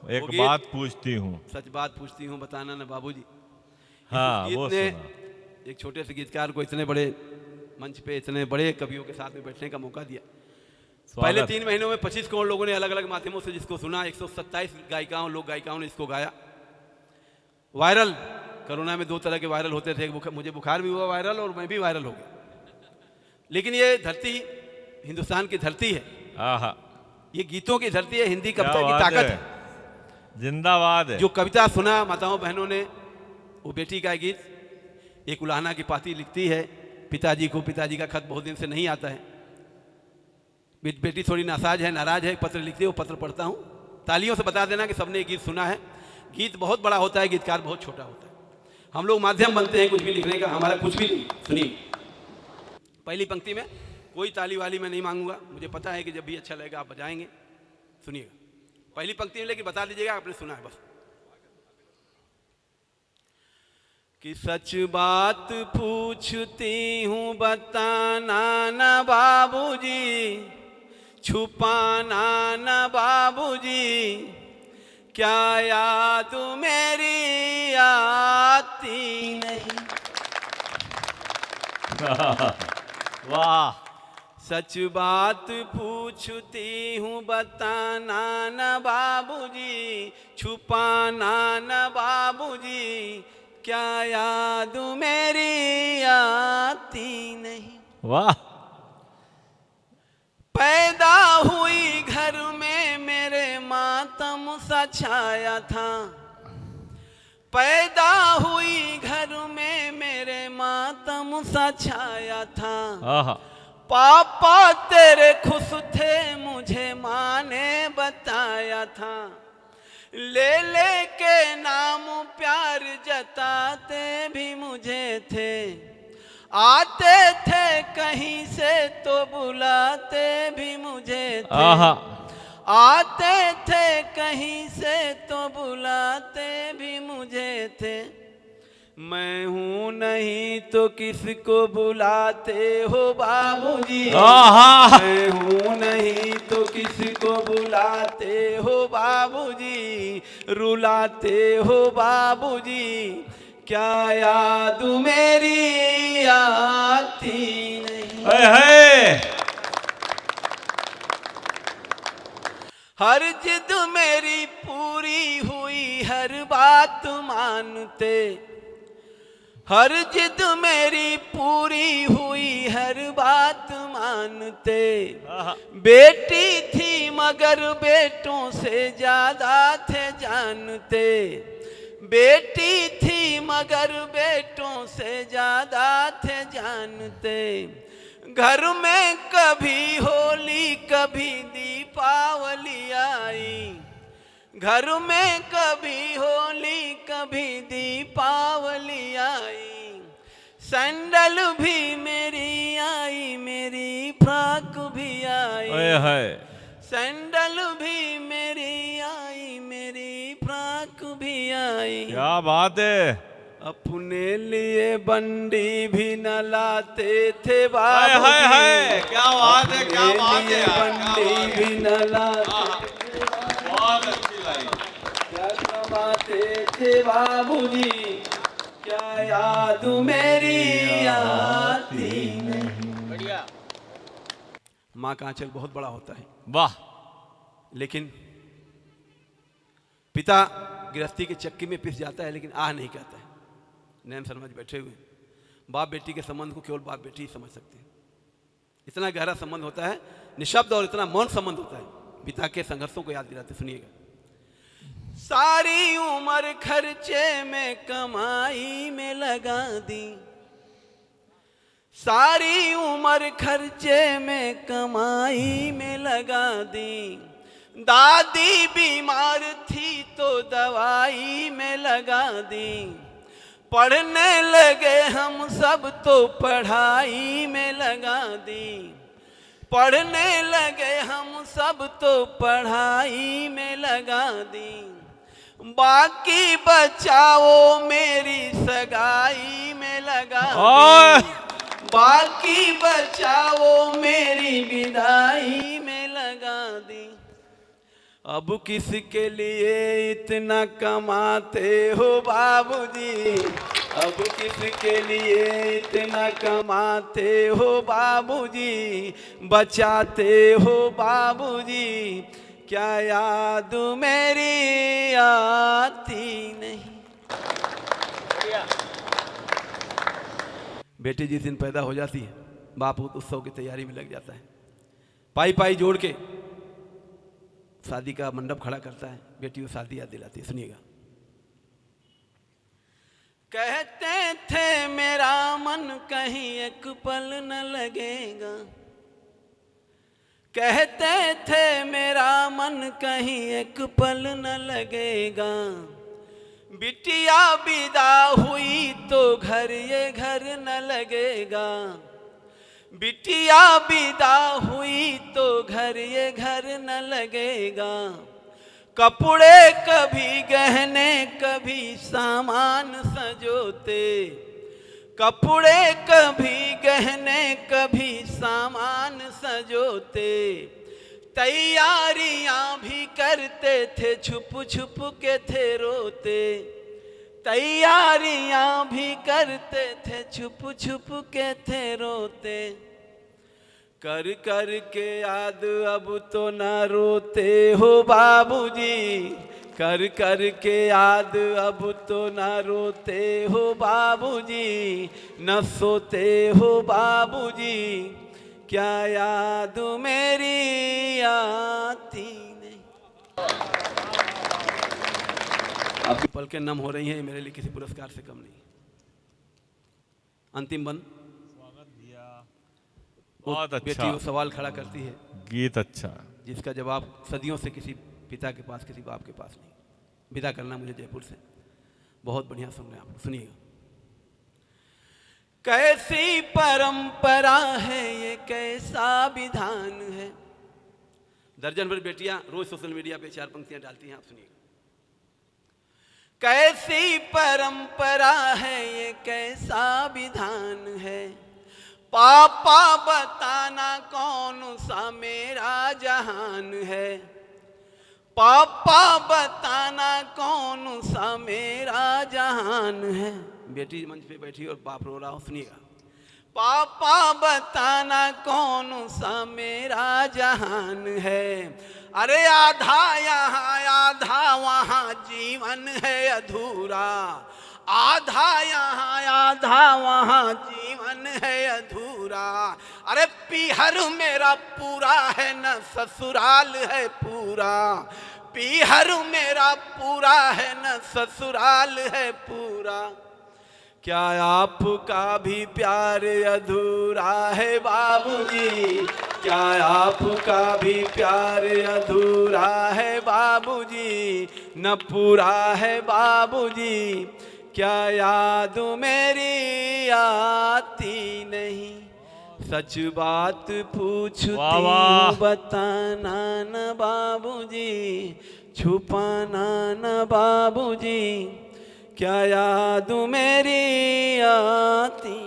एक बात पूछती हूँ। सच बात पूछती हूँ, बताना ना बाबूजी। हाँ, गीत वो ने सुना। एक छोटे से गीतकार को इतने बड़े मंच पे इतने बड़े कवियों के साथ में बैठने का मौका दिया। पहले स्वागत। 3 महीनों में 25 करोड़ लोगों ने अलग अलग माध्यमों से जिसको सुना। 127 गायिकाओं ने इसको गाया। वायरल, कोरोना में 2 तरह के वायरल होते थे। मुझे बुखार भी हुआ वायरल और मैं भी वायरल हो गया। लेकिन ये धरती हिंदुस्तान की धरती है, आहा, ये गीतों की धरती है, हिंदी क्या कविता की बात ताकत है, है। जिंदाबाद है। जो कविता सुना माताओं बहनों ने, वो बेटी का गीत, एक उलाहना की पाती लिखती है पिताजी को, पिताजी का खत बहुत दिन से नहीं आता है, बेटी थोड़ी नाराज है, पत्र लिखती है, वो पत्र पढ़ता हूँ। तालियों से बता देना कि सबने ये गीत सुना है। गीत बहुत बड़ा होता है, गीतकार बहुत छोटा होता है। हम लोग माध्यम बनते हैं कुछ भी लिखने का, हमारा कुछ भी नहीं। सुनिए, पहली पंक्ति में कोई ताली वाली मैं नहीं मांगूंगा, मुझे पता है कि जब भी अच्छा लगेगा आप बजाएंगे। सुनिएगा पहली पंक्ति में, लेकिन बता दीजिएगा आपने सुना है बस। कि सच बात पूछती हूँ बताना न बाबूजी, छुपाना न बाबूजी, क्या याद मेरी आती नहीं। वाह, सच बात पूछती हूँ बताना न बाबूजी, छुपाना न बाबूजी, क्या याद मेरी आती नहीं। वाह, पैदा हुई घर में मेरे मातम सा छाया था, पैदा हुई घर में मेरे मातम सा छाया था। आहा, पापा तेरे खुश थे मुझे माँ ने बताया था, ले ले के नाम प्यार जताते भी मुझे थे, आते थे कहीं से तो बुलाते भी मुझे थे, आहा, आते थे कहीं से तो बुलाते भी मुझे थे। मैं हूँ नहीं तो किसको बुलाते हो बाबूजी, आहा, मैं हूँ नहीं तो किसको बुलाते हो बाबूजी, रुलाते हो बाबूजी, क्या याद मेरी आती नहीं। है। हर जिद मेरी पूरी हुई हर बात मानते, हर जिद मेरी पूरी हुई हर बात मानते। बेटी थी मगर बेटों से ज्यादा थे जानते, बेटी थी मगर बेटों से ज्यादा थे जानते। घर में कभी होली कभी दीपावली आई, घर में कभी होली कभी दीपावली आई। सैंडल भी मेरी आई, मेरी फ्रॉक भी आई, है। सैंडल भी मेरी आई, मेरी फ्रॉक भी आई। क्या बात है। अपने लिए बंडी भी न लाते थे हाय बाबूजी, हाय हाय, क्या बात है, क्या बात है यार, बंडी भी न लाते, बहुत अच्छी लाइन। क्या कमाते थे बाबूजी, क्या याद मेरी आती नहीं। बढ़िया। माँ का आंचल बहुत बड़ा होता है, वाह, लेकिन पिता गृहस्थी के चक्की में पिस जाता है लेकिन आह नहीं कहता है। नैन शर्मा जी बैठे हुए, बाप बेटी के संबंध को केवल बाप बेटी ही समझ सकते हैं। इतना गहरा संबंध होता है, निशब्द और इतना मौन संबंध होता है। पिता के संघर्षों को याद दिलाते, सुनिएगा। सारी उम्र खर्चे में कमाई में लगा दी, सारी उम्र खर्चे में कमाई में लगा दी। दादी बीमार थी तो दवाई में लगा दी, पढ़ने लगे हम सब तो पढ़ाई में लगा दी, पढ़ने लगे हम सब तो पढ़ाई में लगा दी। बाकी बचाओ मेरी सगाई में लगा दी, बाकी बचाओ मेरी विदाई में लगा दी। अब किसके लिए इतना कमाते हो बाबूजी, अब किसके लिए इतना कमाते हो बाबूजी, बचाते हो बाबूजी, क्या याद मेरी आती नहीं। बेटी जिस दिन पैदा हो जाती है बाप उत्सव की तैयारी में लग जाता है, पाई पाई जोड़ के शादी का मंडप खड़ा करता है, बेटी को शादी याद दिलाती है। सुनिएगा। कहते थे मेरा मन कहीं एक पल न लगेगा, कहते थे मेरा मन कहीं एक पल न लगेगा, बिटिया विदा हुई तो घर ये घर न लगेगा, बिटिया विदा हुई तो घर ये घर न लगेगा, कपड़े कभी गहने कभी सामान सजोते, कपड़े कभी गहने कभी सामान सजोते, तैयारियां भी करते थे छुप छुप के थे रोते, तैयारियां भी करते थे छुप छुप के थे रोते, कर कर के याद अब तो न रोते हो बाबूजी, कर कर के याद अब तो न रोते हो बाबूजी, न सोते हो बाबूजी, क्या याद मेरी आती नहीं। आपकी पलकें नम हो रही हैं, मेरे लिए किसी पुरस्कार से कम नहीं। अंतिम बंद। बहुत बेटी अच्छा वो सवाल खड़ा करती है, गीत, अच्छा जिसका जवाब सदियों से किसी पिता के पास किसी बाप के पास नहीं। विदा करना मुझे जयपुर से। बहुत बढ़िया सुन रहे हैं आप, सुनिएगा। कैसी परंपरा है ये, कैसा विधान है। दर्जन भर बेटियां रोज सोशल मीडिया पे 4 पंक्तियां डालती हैं, आप सुनिएगा। कैसी परंपरा है ये, कैसा विधान है, पापा बताना कौन सा मेरा जहान है, पापा बताना कौन सा मेरा जहान है। बेटी मंच पे बैठी और बाप रो रहा हो, सुनिएगा। पापा बताना कौन सा मेरा जहान है, अरे आधा यहाँ आधा वहाँ जीवन है अधूरा, आधा यहाँ आधा वहाँ जीवन है अधूरा, अरे पीहर मेरा पूरा है न ससुराल है पूरा, पीहर मेरा पूरा है न ससुराल है पूरा, क्या आपका भी प्यार अधूरा है बाबूजी, क्या आपका भी प्यार अधूरा है बाबूजी, न पूरा है बाबूजी, क्या याद मेरी आती नहीं। सच बात पूछती हूँ बताना न बाबूजी, छुपाना न बाबूजी, क्या याद मेरी आती